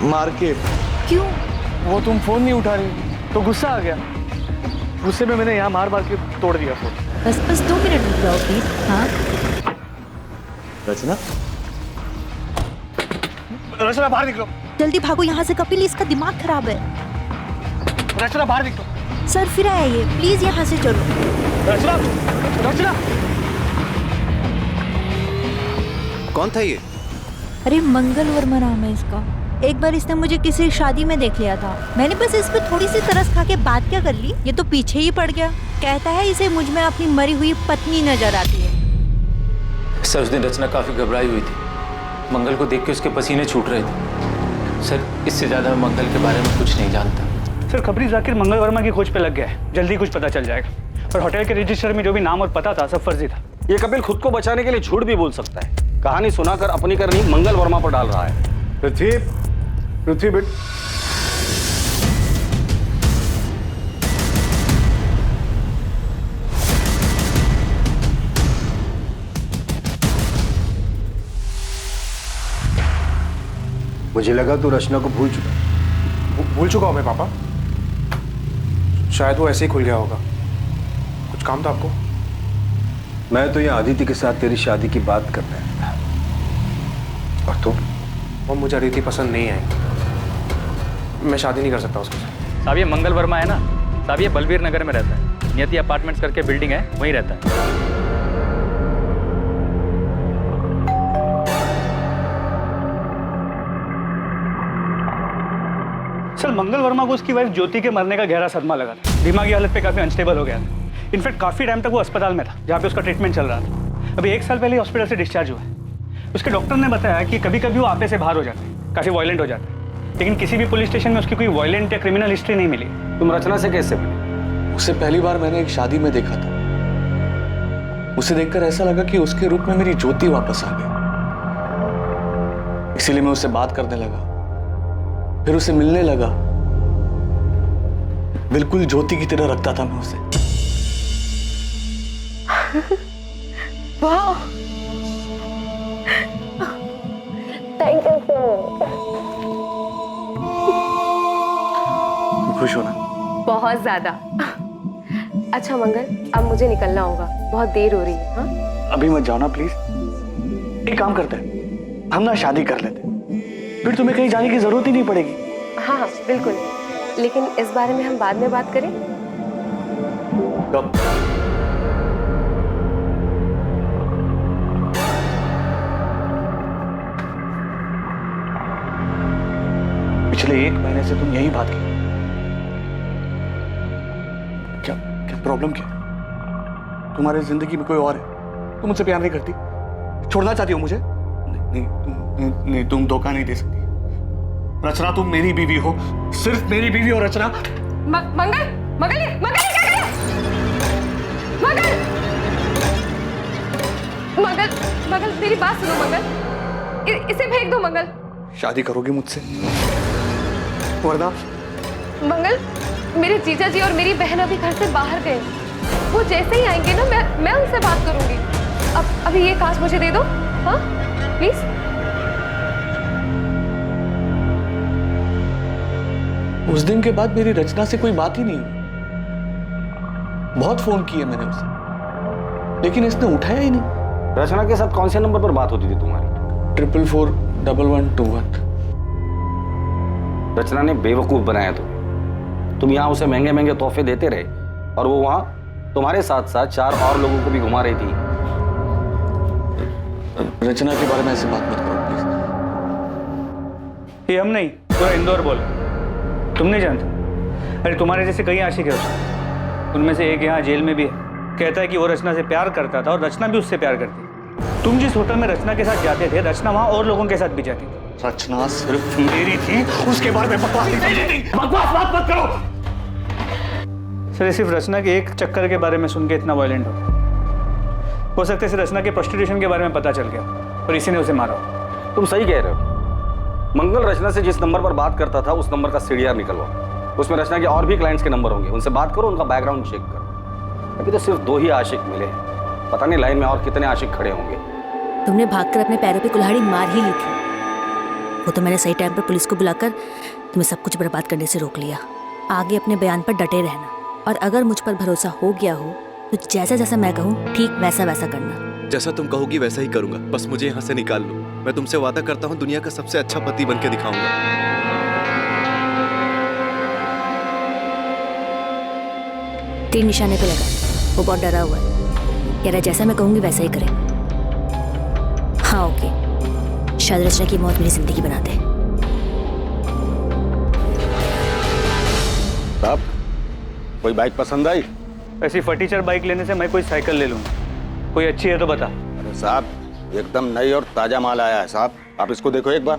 मार के। क्यों? वो तुम फोन नहीं उठा रही तो गुस्सा आ गया, गुस्से में मैंने यहाँ मार मार के तोड़ दिया फोन। बस 2 मिनट रुक जाओ प्लीज। हाँ रचना, रचना बाहर निकलो, जल्दी भागो यहाँ से, कपिल इसका दिमाग खराब है। रचना बाहर निकलो। सर फिर आया ये, प्लीज यहाँ से चलो। रचना, रचना। कौन था ये? अरे मंगल वर्मा नाम है इसका। एक बार इसने मुझे किसी शादी में देख लिया था, मैंने बस इस पे थोड़ी सी तरस खा के बात क्या कर ली, ये तो पीछे ही पड़ गया। कहता है इसे मुझ में अपनी मरी हुई पत्नी नजर आती है। सर उस दिन रचना काफी घबराई हुई थी, मंगल को देख के उसके पसीने छूट रहे थे। सर इससे ज्यादा मैं मंगल के बारे में कुछ नहीं जानता। सर खबरी जाकिर मंगल वर्मा की खोज पे लग गया है, जल्दी कुछ पता चल जाएगा। और होटल के रजिस्टर में जो भी नाम और पता था सब फर्जी था। ये कपिल खुद को बचाने के लिए झूठ भी बोल सकता है, कहानी सुनाकर अपनी करनी मंगल वर्मा पर डाल रहा है। पृथ्वी बेट, मुझे लगा तू रचना को भूल चुका। भूल चुका हूँ मैं पापा, शायद वो ऐसे ही खुल गया होगा। कुछ काम था आपको? मैं तो यहाँ अदिति के साथ तेरी शादी की बात कर रहा था। और तू? वो मुझे अदिति पसंद नहीं है, मैं शादी नहीं कर सकता उसके साथ। साहब ये मंगल वर्मा है ना साहब, ये बलबीर नगर में रहता है, नियति अपार्टमेंट्स करके बिल्डिंग है, वहीं रहता है। सर मंगल वर्मा को उसकी वाइफ ज्योति के मरने का गहरा सदमा लगा था, दिमागी हालत पे काफी अनस्टेबल हो गया था। इनफैक्ट काफी टाइम तक वो अस्पताल में था, जहाँ पे उसका ट्रीटमेंट चल रहा था। अभी 1 साल पहले हॉस्पिटल से डिस्चार्ज हुआ है। उसके डॉक्टर ने बताया कि कभी कभी वो आपे से बाहर हो जाते हैं, काफी वायलेंट हो जाते हैं, लेकिन किसी भी पुलिस स्टेशन में उसकी कोई वायलेंट या क्रिमिनल हिस्ट्री नहीं मिली। तुम रचना से कैसे मिले? उसे पहली बार मैंने एक शादी में देखा था। उसे देखकर ऐसा लगा कि उसके रूप में मेरी ज्योति वापस आ गई, इसीलिए मैं उससे बात करने लगा, फिर उसे मिलने लगा। बिल्कुल ज्योति की तरह रखता था मैं उसे। वाह, थैंक यू सो मच। खुश हो ना? बहुत ज्यादा। अच्छा मंगल, अब मुझे निकलना होगा, बहुत देर हो रही है। हाँ? अभी मत जाओ ना प्लीज। एक काम करते हैं, हम ना शादी कर लेते हैं, फिर तुम्हें कहीं जाने की जरूरत ही नहीं पड़ेगी। हाँ हाँ बिल्कुल, लेकिन इस बारे में हम बाद में बात करें। कब? पिछले 1 महीने से तुम यही बात की। क्या क्या प्रॉब्लम क्या? तुम्हारे जिंदगी में कोई और है? तुम मुझसे प्यार नहीं करती? छोड़ना चाहती हो मुझे? नहीं, तुम धोखा नहीं दे सकती। रचना तुम मेरी बीवी हो, सिर्फ मेरी बीवी हो रचना। मंगल, मंगल क्या कर रहे हो? मंगल, मंगल, मंगल मेरी बात सुनो मंगल, इसे फेंक दो मंगल। शादी करोगे मुझसे? वरना? मंगल, मेरे जीजा जी और मेरी बहन अभी घर से बाहर गए, वो जैसे ही आएंगे ना मैं उनसे बात करूंगी। अब अभी ये कांच मुझे दे दो, हाँ प्लीज। उस दिन के बाद मेरी रचना से कोई बात ही नहीं हुई। बहुत फोन किए मैंने उसे, लेकिन इसने उठाया ही नहीं। रचना के साथ कौन से नंबर पर बात होती थी तुम्हारी? 4441121। रचना ने बेवकूफ बनाया तुम यहाँ उसे महंगे महंगे तोहफे देते रहे, और वो वहां तुम्हारे साथ साथ 4 और लोगों को भी घुमा रही थी। रचना के बारे में ऐसे बात मत करो प्लीज। ये हम नहीं, पूरा इंदौर बोल। तुम नहीं जानते? अरे तुम्हारे जैसे कई आशिक है उसके, उनमें से एक यहाँ जेल में भी है। कहता है कि वो रचना से प्यार करता था और रचना भी उससे प्यार करती। तुम जिस होटल में रचना के साथ जाते थे, रचना वहां और लोगों के साथ भी जाती थी। रचना सिर्फ मेरी थी, उसके बारे में बकवास नहीं, बकवास बात मत करो। सर सिर्फ रचना के एक चक्कर के बारे में सुन के इतना वायलेंट हो सकता है इसे रचना के प्रोस्टिट्यूशन के बारे में पता चल गया और इसी ने उसे मारा। तुम सही कह रहे हो। मंगल रचना से जिस नंबर पर बात करता था उस नंबर का सीडीआर निकलवाओ, उसमें रचना के और भी क्लाइंट्स के नंबर होंगे, उनसे बात करो, उनका बैकग्राउंड चेक करो। अभी तो सिर्फ 2 ही आशिक मिले, पता नहीं लाइन में और कितने आशिक खड़े होंगे। तुमने भागकर अपने पैरों पे कुल्हाड़ी मार ही ली थी। वो तो मैंने सही टाइम पर पुलिस को बुलाकर तुम्हें सब कुछ बर्बाद करने से रोक लिया। आगे अपने बयान पर डटे रहना, और अगर मुझ पर भरोसा हो गया हो तो जैसा जैसा मैं कहूँ ठीक वैसा वैसा करना। जैसा तुम कहोगी वैसा ही करूंगा, बस मुझे यहाँ से निकाल लो। मैं तुमसे वादा करता हूँ दुनिया का सबसे अच्छा पति बन के दिखाऊंगा। तीर निशाने पे लगा, वो बहुत डरा हुआ है, कह रहा है जैसा मैं कहूँगी वैसा ही करे। हाँ ओके, शायद रचना की मौत मेरी जिंदगी बना दे। साहब, कोई बाइक पसंद आई? ऐसी फटीचर बाइक लेने से मैं कोई साइकिल ले लूंगा। कोई अच्छी है तो बता। अरे साहब, एकदम नई और ताजा माल आया है साहब, आप इसको देखो एक बार।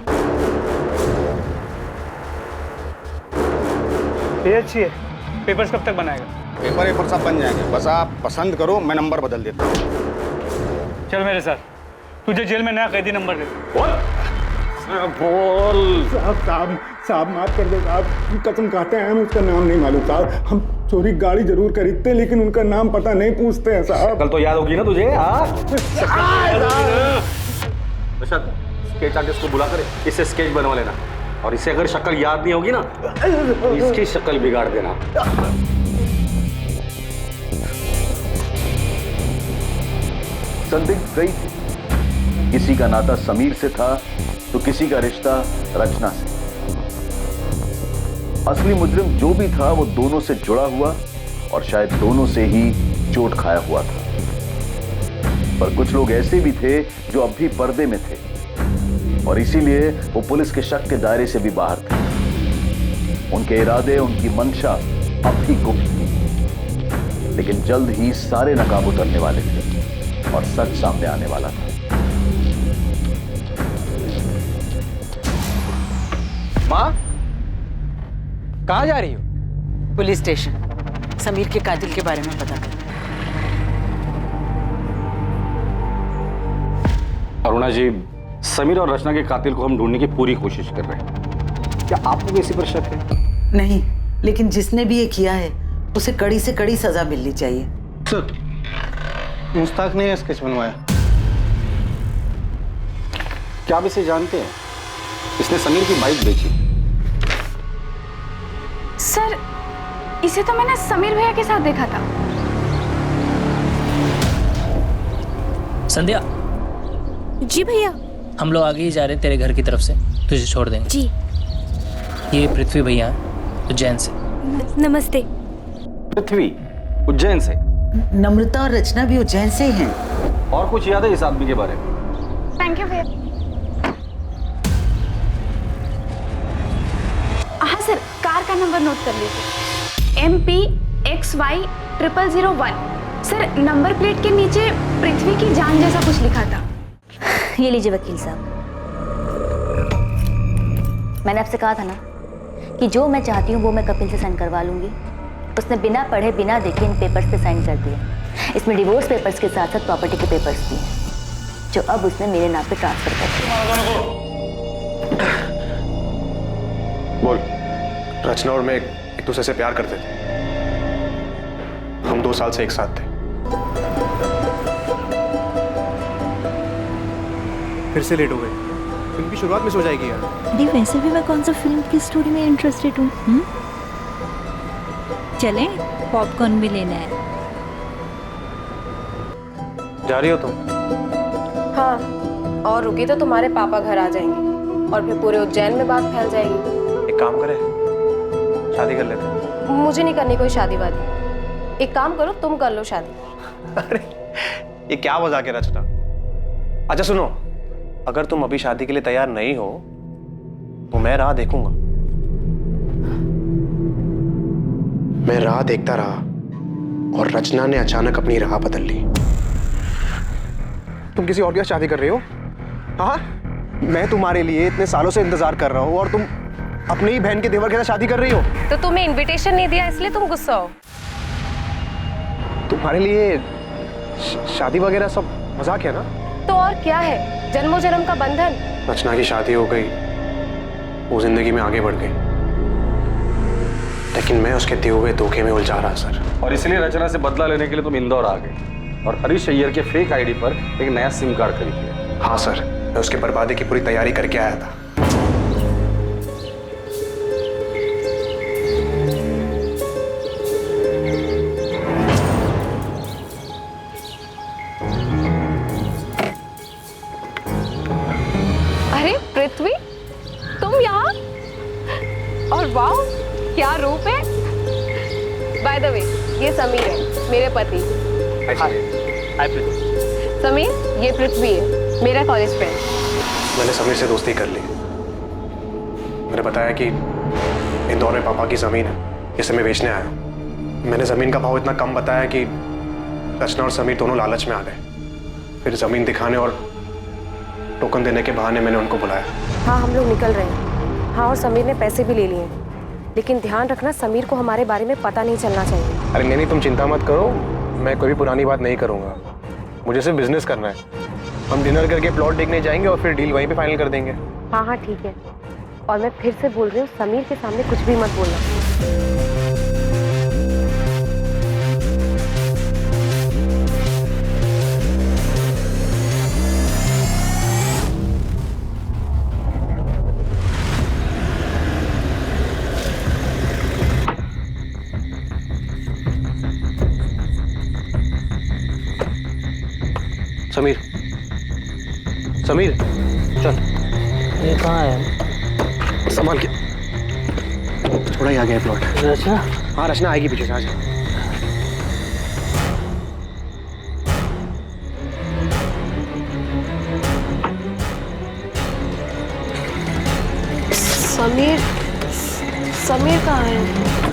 ये अच्छी है। पेपर्स कब तक बनाएगा? पेपर सब बन जाएंगे, बस आप पसंद करो, मैं नंबर बदल देता हूँ। चल मेरे साथ, तुझे जेल में नया कैदी नंबर दे। बोल। साहब माफ कर दो साहब, कसम खाते हैं हमें उसका नाम नहीं मालूम साहब। हम चोरी गाड़ी जरूर खरीदते हैं लेकिन उनका नाम पता नहीं पूछते हैं साहब। कल तो याद होगी ना तुझे? स्केच आर्टिस्ट को बुला कर इससे स्केच बनवा लेना, और इसे अगर शक्ल याद नहीं होगी ना तो इसकी शक्ल बिगाड़ देना। संदिग्ध कई थे, किसी का नाता समीर से था तो किसी का रिश्ता रचना से। असली मुजरिम जो भी था वो दोनों से जुड़ा हुआ और शायद दोनों से ही चोट खाया हुआ था। पर कुछ लोग ऐसे भी थे जो अब भी पर्दे में थे और इसीलिए वो पुलिस के शक के दायरे से भी बाहर थे। उनके इरादे, उनकी मंशा अब भी गुप्त थी, लेकिन जल्द ही सारे नकाब उतरने वाले थे और सच सामने आने वाला था। माँ, कहाँ जा रही हो? पुलिस स्टेशन, समीर के कातिल के बारे में पता कर। अरुणा जी, समीर और रचना के कातिल को हम ढूंढने की पूरी कोशिश कर रहे हैं। क्या आपको किसी पर शक है? नहीं, लेकिन जिसने भी ये किया है उसे कड़ी से कड़ी सजा मिलनी चाहिए। सर, मुश्ताक ने यह स्केच बनवाया। क्या आप इसे जानते हैं? इसने समीर की बाइक बेची। सर, इसे तो मैंने समीर भैया के साथ देखा था। संध्या। जी भैया। हम लोग आगे ही जा रहे हैं तेरे घर की तरफ से, तुझे छोड़ देंगे। जी। ये पृथ्वी भैया उज्जैन से। नमस्ते। पृथ्वी उज्जैन से? नम्रता और रचना भी उज्जैन से ही हैं। और कुछ याद है इस आदमी के बारे में? थैंक यू भैया। हाँ सर, कार का नंबर नोट कर लीजिए, MPXY0001। सर, नंबर प्लेट के नीचे पृथ्वी की जान जैसा कुछ लिखा था। ये लीजिए वकील साहब, मैंने आपसे कहा था ना कि जो मैं चाहती हूँ वो मैं कपिल से साइन करवा लूंगी। उसने बिना पढ़े बिना देखे इन पेपर्स पे साइन कर दिए। इसमें डिवोर्स पेपर्स के साथ साथ प्रॉपर्टी के पेपर्स भी हैं, जो अब उसने मेरे नाम पे ट्रांसफर कर दिए। बोल। रचना और मैं एक दूसरे से प्यार करते थे। हम 2 साल से एक साथ थे। फिर से लेट हो गए। फिल्म की शुरुआत में सो जाएगी यार। अरे वैसे भी मैं कौन सा फिल्म की स्टोरी में इंटरेस्टेड हूँ। चलें, पॉपकॉर्न भी लेना है। जा रही हो तुम? हाँ, और रुकी तो तुम्हारे पापा घर आ जाएंगे और फिर पूरे उज्जैन में बात फैल जाएगी। एक काम करें, शादी कर लेते हैं। मुझे नहीं करनी कोई शादी वादी। एक काम करो, तुम कर लो शादी। अरे ये क्या मजाक है रचना। अच्छा सुनो, अगर तुम अभी शादी के लिए तैयार नहीं हो तो मैं राह देखूंगा। मैं राह देखता रहा और रचना ने अचानक अपनी राह बदल ली। तुम किसी और के साथ शादी कर रही हो? हाँ, मैं तुम्हारे लिए इतने सालों से इंतजार कर रहा हूँ और तुम अपनी ही बहन के देवर के साथ शादी कर रही हो। तो तुम्हें इनविटेशन नहीं दिया इसलिए तुम गुस्सा हो? तुम्हारे लिए शादी वगैरह सब मजाक है ना? तो और क्या है, जन्मों जन्म का बंधन। रचना की शादी हो गई, वो जिंदगी में आगे बढ़ गई। लेकिन मैं उसके दिए हुए धोखे में उलझा रहा सर। और इसलिए रचना से बदला लेने के लिए तुम इंदौर आ गए और हरीश अय्यर के फेक आईडी पर एक नया सिम कार्ड खरीद लिया। हाँ सर, मैं उसके बर्बादी की पूरी तैयारी करके आया था। अरे पृथ्वी, तुम यहाँ? और वाह, क्या रूप है। बाय द वे, ये समीर है, मेरे पति। हाय पृथ्वी। समीर, ये पृथ्वी है, मेरा कॉलेज फ्रेंड। मैंने समीर से दोस्ती कर ली। मैंने बताया कि इंदौर में पापा की ज़मीन है, इसे मैं बेचने आया हूँ। मैंने ज़मीन का भाव इतना कम बताया कि रचना और समीर दोनों लालच में आ गए। फिर ज़मीन दिखाने और टोकन देने के बहाने मैंने उनको बुलाया। हाँ, हम लोग निकल रहे हैं। हाँ, और समीर ने पैसे भी ले लिए, लेकिन ध्यान रखना समीर को हमारे बारे में पता नहीं चलना चाहिए। अरे नहीं, तुम चिंता मत करो, मैं कोई भी पुरानी बात नहीं करूँगा। मुझे सिर्फ बिजनेस करना है। हम डिनर करके प्लॉट देखने जाएंगे और फिर डील वहीं पे फाइनल कर देंगे। हाँ हाँ ठीक है। और मैं फिर से बोल रही हूँ, समीर के सामने कुछ भी मत बोलना। समीर, समीर चल। ये कहाँ है? संभाल के, थोड़ा ही आ गया प्लॉट। रचना? हाँ, रचना आएगी पीछे से, आ जा। समीर, समीर कहाँ है?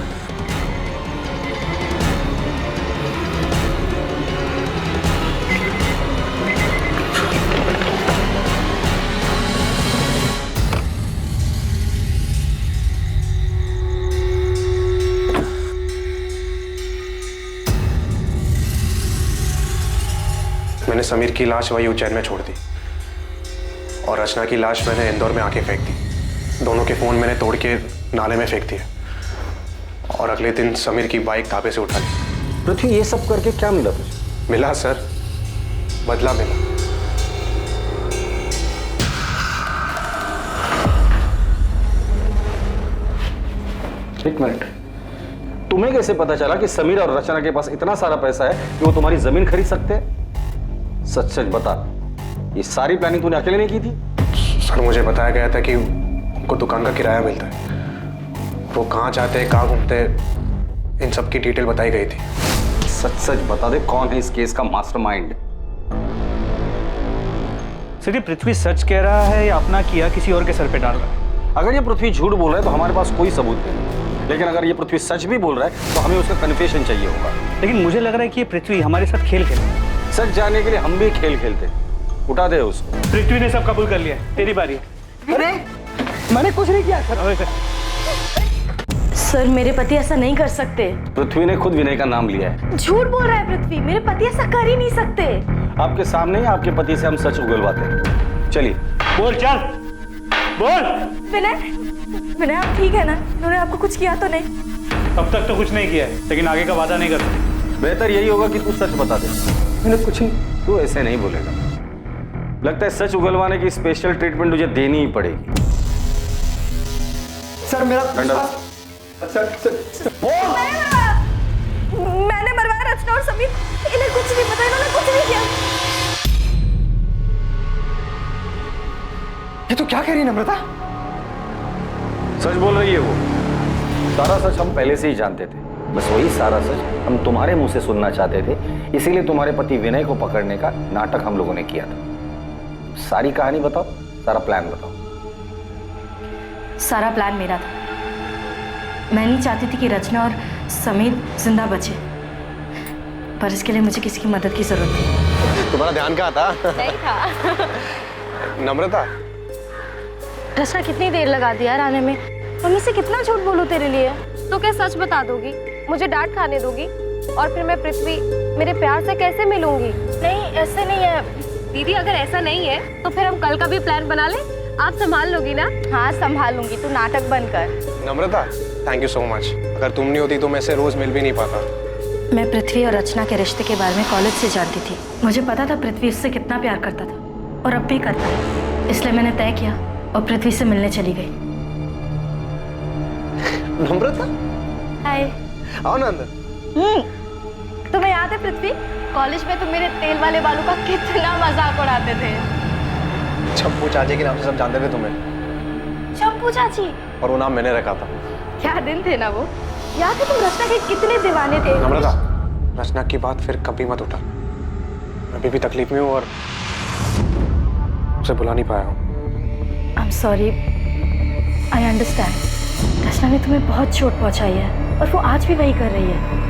मैंने समीर की लाश वही उज्जैन में छोड़ दी और रचना की लाश मैंने इंदौर में आके फेंक दी। दोनों के फोन मैंने तोड़ के नाले में फेंक दिए और अगले दिन समीर की बाइक ढाबे से उठा ली। पृथ्वी, ये सब करके क्या मिला तुझे? मिला सर, बदला मिला। एक मिनट, तुम्हें कैसे पता चला कि समीर और रचना के पास इतना सारा पैसा है कि वो तुम्हारी जमीन खरीद सकते हैं? सच सच बता, ये सारी प्लानिंग तूने अकेले नहीं की थी? सर, मुझे बताया गया था कि उनको दुकान का किराया मिलता है, वो कहाँ जाते हैं, कहाँ घूमते हैं, इन सब की डिटेल बताई गई थी। सच सच बता दे, कौन है इस केस का मास्टरमाइंड? सिर्फ पृथ्वी सच कह रहा है या अपना किया किसी और के सर पे डाल रहा है? अगर ये पृथ्वी झूठ बोल रहा है तो हमारे पास कोई सबूत नहीं, लेकिन अगर ये पृथ्वी सच भी बोल रहा है तो हमें उसका कन्फेशन चाहिए होगा। लेकिन मुझे लग रहा है कि ये पृथ्वी हमारे साथ खेल खेल रहा है। सच जानने के लिए हम भी खेल खेलते। उठा दे उसको। पृथ्वी ने सब कबूल कर लिया, तेरी बारी है। अरे मैंने कुछ नहीं किया सर। सर, मेरे पति ऐसा नहीं कर सकते। पृथ्वी ने खुद विनय का नाम लिया है। झूठ बोल रहा है पृथ्वी, मेरे पति ऐसा कर ही नहीं सकते। आपके सामने ही आपके पति से हम सच उगलवाते हैं। चलिए बोल, चल बोल। विनय, विनय आप ठीक है ना? उन्होंने आपको कुछ किया तो नहीं? अब तक तो कुछ नहीं किया है, लेकिन आगे का वादा नहीं कर सकते। बेहतर यही होगा कि तू सच बता दे। मैंने कुछ नहीं। तू ऐसे नहीं बोलेगा, लगता है सच उगलवाने की स्पेशल ट्रीटमेंट तुझे देनी ही पड़ेगी। सर मेरा मैंने मरवाया रचना और समीर, इन्हें कुछ नहीं पता, इन्होंने कुछ नहीं किया। ये तो क्या कह रही है नम्रता? सच बोल रही है वो। सारा सच हम पहले से ही जानते थे, बस वही सारा सच हम तुम्हारे मुंह से सुनना चाहते थे। इसीलिए तुम्हारे पति विनय को पकड़ने का नाटक हम लोगों ने किया था। सारी कहानी बताओ, सारा प्लान बताओ। सारा प्लान मेरा था। मैं नहीं चाहती थी कि रचना और समीर जिंदा बचे, पर इसके लिए मुझे किसी की मदद की जरूरत थी। तुम्हारा ध्यान कहाँ था? नहीं था। नम्रता, रचना कितनी देर लगा दी यार आने में? मम्मी से कितना झूठ बोलूं तेरे लिए? तो क्या सच बता दोगी? मुझे डांट खाने दोगी? और फिर मैं पृथ्वी मेरे प्यार से कैसे मिलूंगी? नहीं, ऐसे नहीं है दीदी। अगर ऐसा नहीं है तो फिर हम कल का भी प्लान बना लें। आप संभाल लोगी ना? हाँ संभाल लूंगी, तू नाटक बंद कर। नम्रता, थैंक यू सो मच। अगर तुम नहीं होती तो मैं इसे रोज मिल भी नहीं पाता। मैं पृथ्वी और रचना के रिश्ते के बारे में कॉलेज से जानती थी। मुझे पता था पृथ्वी उससे कितना प्यार करता था और अब भी करता है, इसलिए मैंने तय किया और पृथ्वी से मिलने चली गई। नम्रता, हाय। आओ ना अंदर। तुम्हें याद है पृथ्वी, कॉलेज में तुम मेरे तेल वाले बालों का कितना मजाक उड़ाते थे। चप्पू चाची के नाम से सब जानते थे तुम्हें। चप्पू चाची? और वो नाम मैंने रखा था। क्या दिन थे ना वो। याद है तुम रचना के कितने दीवाने थे। नम्रता, रचना की बात फिर कभी मत उठा। मैं अभी भी तकलीफ में हूँ और उसे बुला नहीं पाया हूँ। I am sorry, I understand. Rachna ने तुम्हें बहुत चोट पहुंचाई है और वो आज भी वही कर रही है।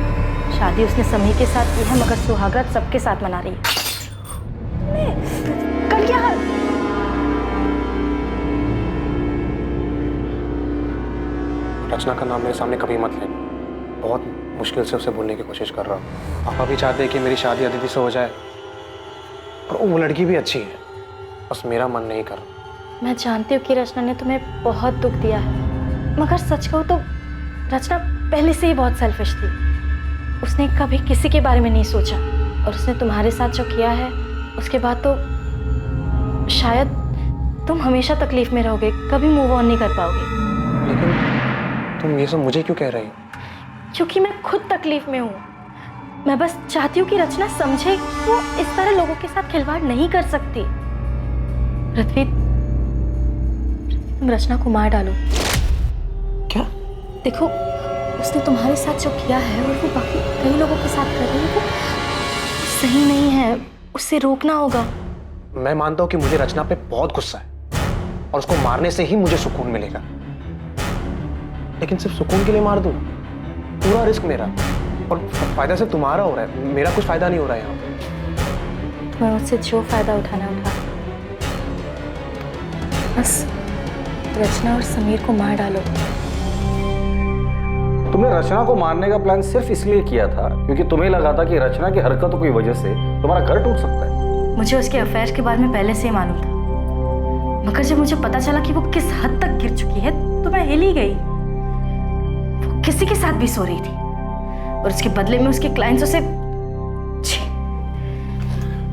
शादी उसने समीर के साथ की है मगर सुहागरात सबके साथ मना रही है। कल क्या हाल? रचना का नाम मेरे सामने कभी मत लेना। बहुत मुश्किल से उसे बोलने की कोशिश कर रहा हूँ। पापा भी चाहते हैं कि मेरी शादी अदिति से हो जाए और वो लड़की भी अच्छी है, बस मेरा मन नहीं कर रहा। मैं जानती हूँ कि रचना ने तुम्हें बहुत दुख दिया है, मगर सच कहूँ तो रचना पहले से ही बहुत सेल्फिश थी। उसने कभी किसी के बारे में नहीं सोचा और उसने तुम्हारे साथ जो किया है उसके बाद तो शायद तुम हमेशा तकलीफ में रहोगे, कभी मूव ऑन नहीं कर पाओगे। लेकिन तुम ये सब मुझे क्यों कह रही हो? क्योंकि मैं खुद तकलीफ में हूँ। मैं बस चाहती हूँ कि रचना समझे वो इस तरह लोगों के साथ खिलवाड़ नहीं कर सकती। पृथ्वी, तुम रचना को मार डालो। क्या? देखो, उसने तुम्हारे साथ जो किया है और वो बाकी कई लोगों के साथ कर रही है वो सही नहीं है, उससे रोकना होगा। मैं मानता हूँ कि मुझे रचना पे बहुत गुस्सा है और उसको मारने से ही मुझे सुकून मिलेगा, लेकिन सिर्फ सुकून के लिए मार दूं? पूरा रिस्क मेरा और फायदा सिर्फ तुम्हारा हो रहा है, मेरा कुछ फायदा नहीं हो रहा है यहाँ पे। तुम्हें मुझसे जो फायदा उठाना उठा, बस रचना और समीर को मार डालो। तुमने रचना को मारने का प्लान सिर्फ इसलिए किया था क्योंकि तुम्हें लगा था कि रचना की हरकतों की वजह से तुम्हारा घर टूट सकता है। मुझे उसके अफेयर के बारे में पहले से ही मालूम था, मगर जब मुझे पता चला कि वो किस हद तक गिर चुकी है तो मैं हिल ही गई। वो किसी के साथ भी सो रही थी और उसके बदले में उसके क्लाइंट्स उसे।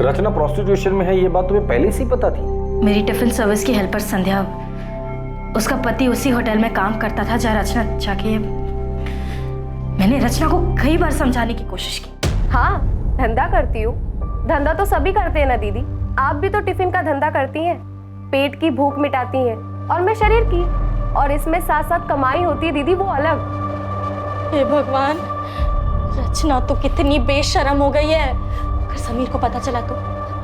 रचना प्रोस्टिट्यूशन में है, ये बात तुम्हें पहले से ही पता थी? मेरी टिफिन सर्विस की हेल्पर संध्या, उसका पति उसी होटल में काम करता था जहाँ रचना जाके। मैंने रचना को कई बार समझाने की कोशिश की। हाँ, धंधा करती हूँ। धंधा तो सभी करते हैं ना दीदी, आप भी तो टिफिन का धंधा करती हैं। पेट की भूख मिटाती हैं और मैं शरीर की, और इसमें साथ साथ कमाई होती है दीदी, वो अलग। हे भगवान, रचना तो कितनी बेशर्म हो गई है। अगर समीर को पता चला तो,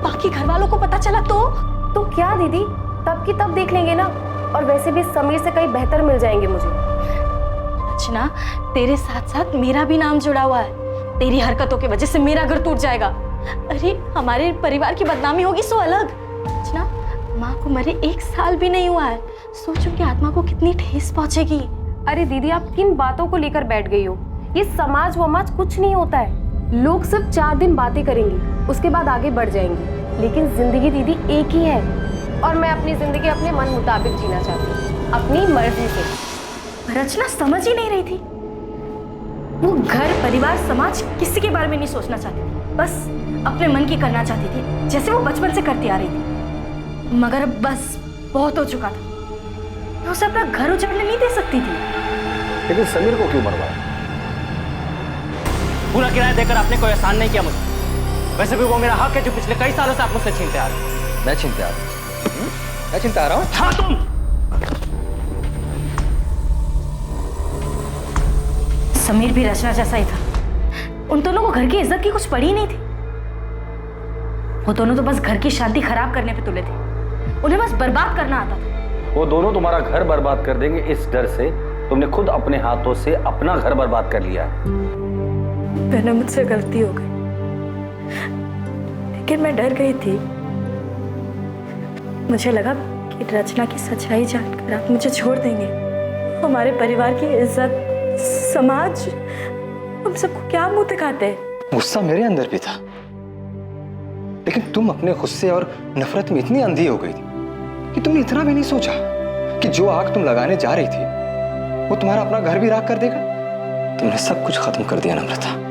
बाकी घर वालों को पता चला तो क्या दीदी, तब की तब देख लेंगे ना। और वैसे भी समीर से कहीं बेहतर मिल जाएंगे मुझे। रचना, तेरे साथ साथ मेरा भी नाम जुड़ा हुआ है। तेरी हरकतों की वजह से मेरा घर टूट जाएगा। अरे हमारे परिवार की बदनामी होगी सो अलग। रचना, माँ को मरे 1 साल भी नहीं हुआ है, सोचो कि आत्मा को कितनी ठेस पहुंचेगी। अरे दीदी, आप किन बातों को लेकर बैठ गई हो? ये समाज वमाज कुछ नहीं होता है। लोग सिर्फ 4 दिन बातें करेंगे, उसके बाद आगे बढ़ जाएंगे, लेकिन जिंदगी दीदी एक ही है और मैं अपनी जिंदगी अपने मन मुताबिक जीना चाहती हूँ, अपनी मर्जी से। रचना समझ ही नहीं रही थी। वो घर, परिवार, समाज किसी के बारे में नहीं सोचना चाहती थी, बस अपने मन की करना चाहती थी, जैसे वो बचपन से करती आ रही थी। मगर अब बस बहुत हो चुका था। मैं उसे अपना घर उजाड़ने नहीं दे सकती थी। लेकिन समीर को क्यों मरवाया? पूरा किराया देकर आपने कोई एहसान नहीं किया मुझे। वैसे भी वो मेरा हक है जो पिछले कई सालों से आप मुझसे छीनते आ रहे हैं। मैं चिंता आ रहा हूँ? मैं चिंता आ रहा हूँ? हाँ, तुम। समीर भी रचना जैसा ही था। उन दोनों को घर की इज्जत की कुछ पड़ी नहीं थी। वो दोनों तो बस घर की शांति खराब करने पे तुले थे। उन्हें बस बर्बाद करना आता था। वो दोनों तुम्हारा घर बर्बाद कर देंगे, इस डर से तुमने खुद अपने हाथों से अपना घर बर्बाद कर लिया है। मैंने मुझसे गलती हो गई, लेकिन मैं डर गई थी। मुझे लगा कि रचना की सच्चाई जानकर आप मुझे छोड़ देंगे। हमारे परिवार की इज्जत, समाज, हम सबको क्या मुंह दिखाते। गुस्सा मेरे अंदर भी था, लेकिन तुम अपने गुस्से और नफरत में इतनी अंधी हो गई थी कि तुमने इतना भी नहीं सोचा कि जो आग तुम लगाने जा रही थी वो तुम्हारा अपना घर भी राख कर देगा? तुमने सब कुछ खत्म कर दिया नम्रता।